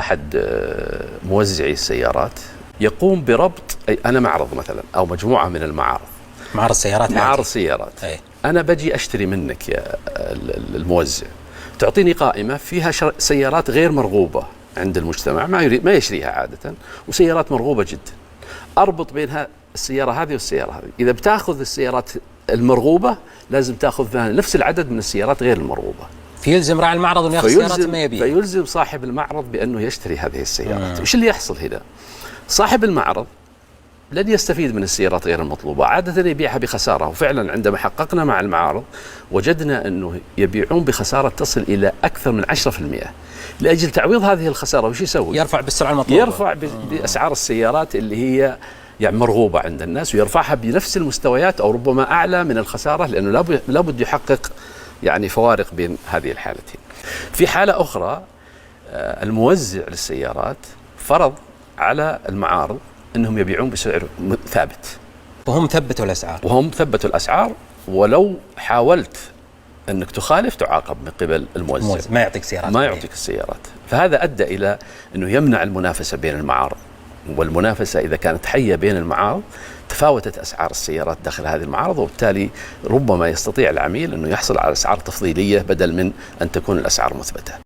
أحد موزعي السيارات يقوم بربط أنا معرض مثلا أو مجموعة من المعارض، معرض سيارات، معرض سيارات، أنا بجي أشتري منك يا الموزع، تعطيني قائمة فيها سيارات غير مرغوبة عند المجتمع، ما يشريها عادة، وسيارات مرغوبة جدا. أربط بينها السيارة هذه والسيارة هذه. إذا بتاخذ السيارات المرغوبة لازم تاخذ نفس العدد من السيارات غير المرغوبة. فيلزم راعي المعرض أن ياخذ سيارات ما يبيها. فيلزم صاحب المعرض بأنه يشتري هذه السيارات. وش اللي يحصل هنا؟ صاحب المعرض لن يستفيد من السيارات غير المطلوبة، عادة يبيعها بخسارة. وفعلا عندما حققنا مع المعارض وجدنا أنه يبيعون بخسارة تصل إلى أكثر من 10%. لأجل تعويض هذه الخسارة وش يسوي؟ يرفع بالسرعة المطلوبة، يرفع بأسعار السيارات اللي هي يعني مرغوبة عند الناس، ويرفعها بنفس المستويات أو ربما أعلى من الخسارة، لأنه لابد يحقق يعني فوارق بين هذه الحالتين. في حالة أخرى الموزع للسيارات فرض على المعارض أنهم يبيعون بسعر ثابت، وهم ثبتوا الأسعار، ولو حاولت أنك تخالف تعاقب من قبل الموزع، ما يعطيك السيارات. فهذا أدى إلى أنه يمنع المنافسة بين المعارض، والمنافسة إذا كانت حية بين المعارض تفاوتت أسعار السيارات داخل هذه المعارض، وبالتالي ربما يستطيع العميل أنه يحصل على أسعار تفضيلية بدل من أن تكون الأسعار مثبتة.